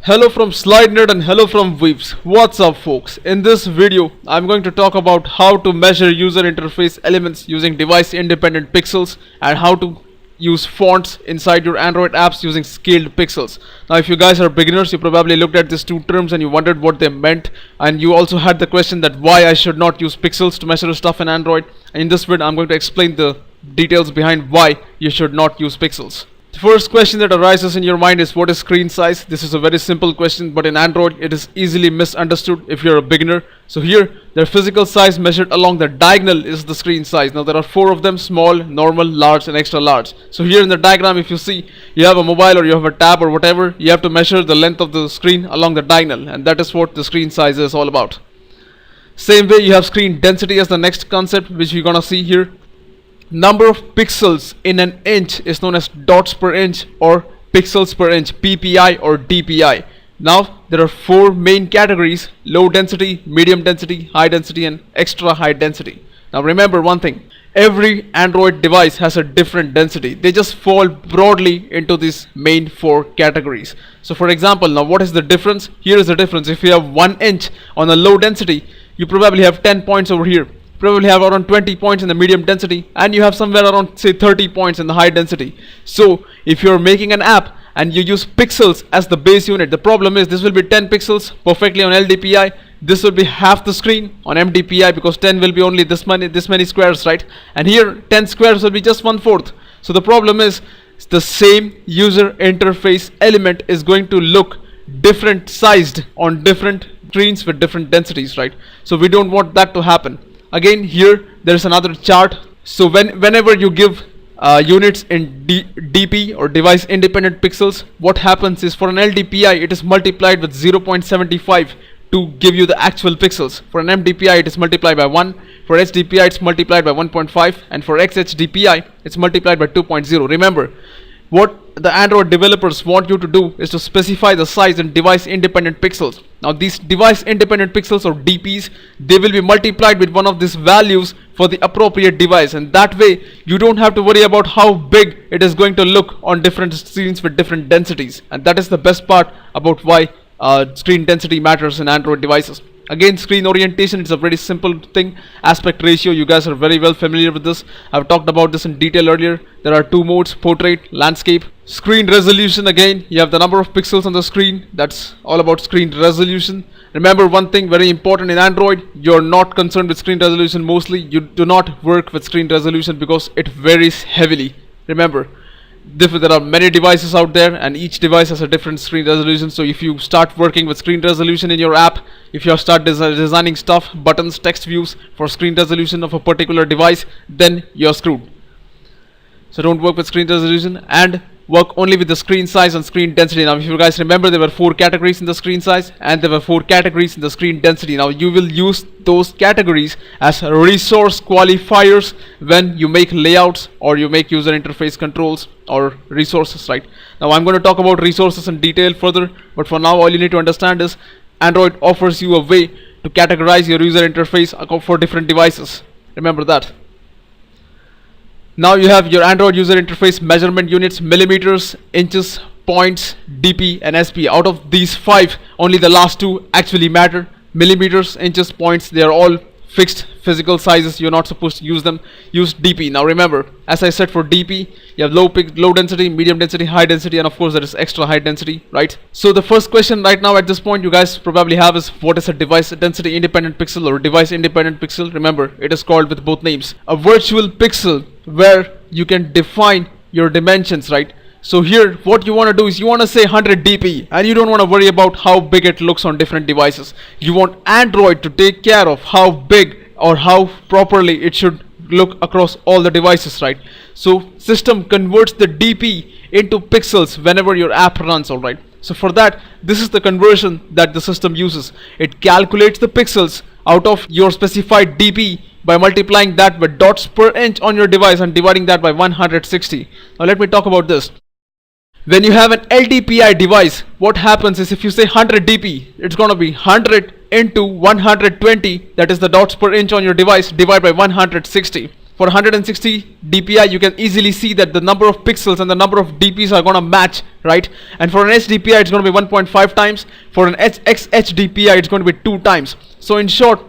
Hello from Slide Nerd and hello from Weeps. What's up folks? In this video, I'm going to talk about how to measure user interface elements using device independent pixels and how to use fonts inside your Android apps using scaled pixels. Now if you guys are beginners, you probably looked at these two terms and you wondered what they meant, and you also had the question that why I should not use pixels to measure stuff in Android. And in this video, I'm going to explain the details behind why you should not use pixels. The first question that arises in your mind is, what is screen size? This is a very simple question, but in Android it is easily misunderstood if you're a beginner. So here, their physical size measured along the diagonal is the screen size. Now there are four of them: small, normal, large and extra large. So here in the diagram, if you see you have a mobile or you have a tab or whatever, you have to measure the length of the screen along the diagonal, and that is what the screen size is all about. Same way, you have screen density as the next concept, which you're gonna see here. Number of pixels in an inch is known as dots per inch or pixels per inch, PPI or DPI. Now there are four main categories: low density, medium density, high density and extra high density. Now remember one thing, every Android device has a different density. They just fall broadly into these main four categories. So for example, now what is the difference? Here is the difference. If you have 1 inch on a low density, you probably have 10 points over here, probably have around 20 points in the medium density, and you have somewhere around say 30 points in the high density. So if you're making an app and you use pixels as the base unit, the problem is this will be 10 pixels perfectly on LDPI, this will be half the screen on MDPI, because 10 will be only this many squares, right? And here 10 squares will be just 1/4. So the problem is the same user interface element is going to look different sized on different screens with different densities, right? So we don't want that to happen. Again, here there is another chart. So whenever you give units in DP or device independent pixels, what happens is for an LDPI it is multiplied with 0.75 to give you the actual pixels. For an MDPI it is multiplied by 1, for HDPI it's multiplied by 1.5, and for XHDPI it's multiplied by 2.0. Remember, what the Android developers want you to do is to specify the size in device independent pixels. Now these device independent pixels or DPs, they will be multiplied with one of these values for the appropriate device, and that way you don't have to worry about how big it is going to look on different screens with different densities. And that is the best part about why screen density matters in Android devices. Again, screen orientation, it's a very simple thing. Aspect ratio, you guys are very well familiar with this. I've talked about this in detail earlier. There are two modes: portrait, landscape. Screen resolution, again, you have the number of pixels on the screen. That's all about screen resolution. Remember one thing very important in Android, you're not concerned with screen resolution mostly. You do not work with screen resolution because it varies heavily. Remember, there are many devices out there and each device has a different screen resolution. So if you start working with screen resolution in your app, if you start designing stuff, buttons, text views for screen resolution of a particular device, then you're screwed. So don't work with screen resolution and work only with the screen size and screen density. Now if you guys remember, there were four categories in the screen size and there were four categories in the screen density. Now you will use those categories as resource qualifiers when you make layouts or you make user interface controls or resources, right? Now I'm going to talk about resources in detail further, but for now all you need to understand is Android offers you a way to categorize your user interface for different devices. Remember that. Now you have your Android user interface measurement units: millimeters, inches, points, DP and SP. Out of these five, only the last two actually matter. Millimeters, inches, points, they are all fixed physical sizes. You're not supposed to use them. Use DP. Now remember, as I said, for DP you have low density, medium density, high density, and of course there is extra high density, right? So the first question right now at this point you guys probably have is, what is a device density independent pixel or device independent pixel? Remember, it is called with both names a virtual pixel, where you can define your dimensions, right? So here what you want to do is you want to say 100 dp and you don't want to worry about how big it looks on different devices. You want Android to take care of how big or how properly it should look across all the devices, right? So system converts the dp into pixels whenever your app runs, alright? So for that, this is the conversion that the system uses. It calculates the pixels out of your specified dp by multiplying that with dots per inch on your device and dividing that by 160. Now let me talk about this. When you have an LDPI device, what happens is if you say 100 dp, it's going to be 100 into 120, that is the dots per inch on your device, divided by 160. for 160 dpi, you can easily see that the number of pixels and the number of dps are going to match, right? And for an HDPI it's going to be 1.5 times. For an XHDPI it's going to be 2 times. So in short,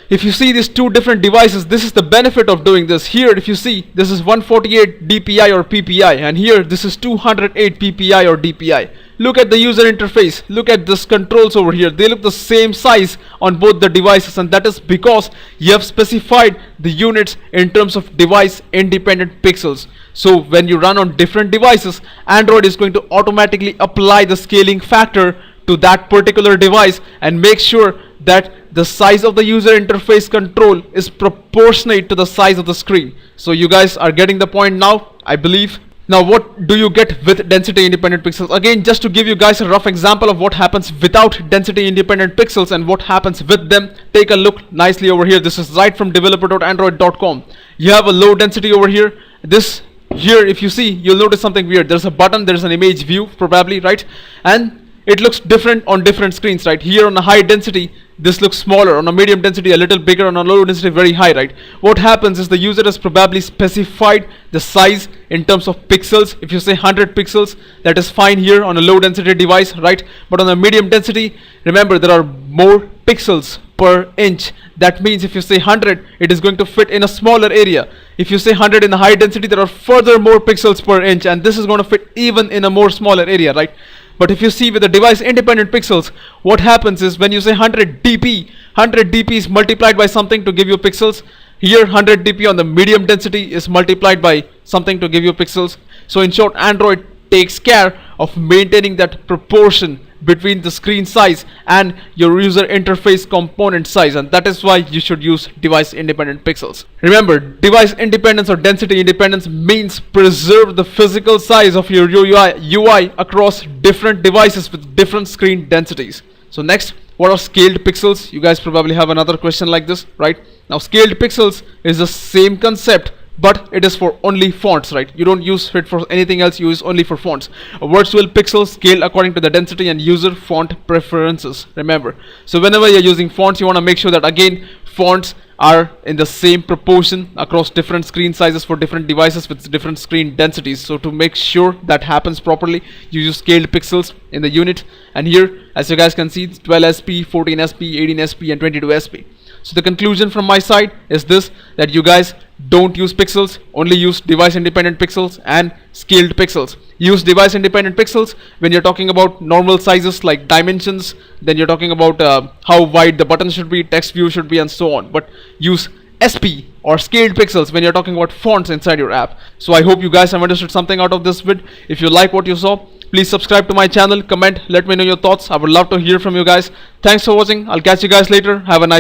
if you see these two different devices, this is the benefit of doing this. Here, if you see, this is 148 dpi or ppi, and here this is 208 ppi or dpi. Look at the user interface, look at this controls over here, they look the same size on both the devices, and that is because you have specified the units in terms of device independent pixels. So when you run on different devices, Android is going to automatically apply the scaling factor to that particular device and make sure that the size of the user interface control is proportionate to the size of the screen. So you guys are getting the point now, I believe. Now what do you get with density independent pixels? Again, just to give you guys a rough example of what happens without density independent pixels and what happens with them, take a look nicely over here. This is right from developer.android.com. You have a low density over here. This here, if you see, you'll notice something weird. There's a button, there's an image view probably, right? And it looks different on different screens, right? Here on a high density, this looks smaller. On a medium density, a little bigger. On a low density, very high, right? What happens is the user has probably specified the size in terms of pixels. If you say 100 pixels, that is fine here on a low density device, right? But on a medium density, remember, there are more pixels per inch. That means if you say 100, it is going to fit in a smaller area. If you say 100 in a high density, there are further more pixels per inch, and this is going to fit even in a more smaller area, right? But if you see with the device independent pixels, what happens is when you say 100 dp, 100 dp is multiplied by something to give you pixels. Here 100 dp on the medium density is multiplied by something to give you pixels. So in short, Android takes care of maintaining that proportion between the screen size and your user interface component size, and that is why you should use device independent pixels. Remember, device independence or density independence means preserve the physical size of your UI across different devices with different screen densities. So next, what are scaled pixels? You guys probably have another question like this, right? Now scaled pixels is the same concept, but it is for only fonts, right? You don't use it for anything else, you use only for fonts. A virtual pixel scale according to the density and user font preferences, remember. So whenever you're using fonts, you want to make sure that again fonts are in the same proportion across different screen sizes for different devices with different screen densities. So to make sure that happens properly, you use scaled pixels in the unit. And here, as you guys can see, it's 12sp, 14sp, 18sp and 22sp. So the conclusion from my side is this, that you guys don't use pixels, only use device independent pixels and scaled pixels. Use device independent pixels when you're talking about normal sizes like dimensions, then you're talking about how wide the button should be, text view should be and so on. But use SP or scaled pixels when you're talking about fonts inside your app. So I hope you guys have understood something out of this vid. If you like what you saw, please subscribe to my channel, comment, let me know your thoughts. I would love to hear from you guys. Thanks for watching. I'll catch you guys later. Have a nice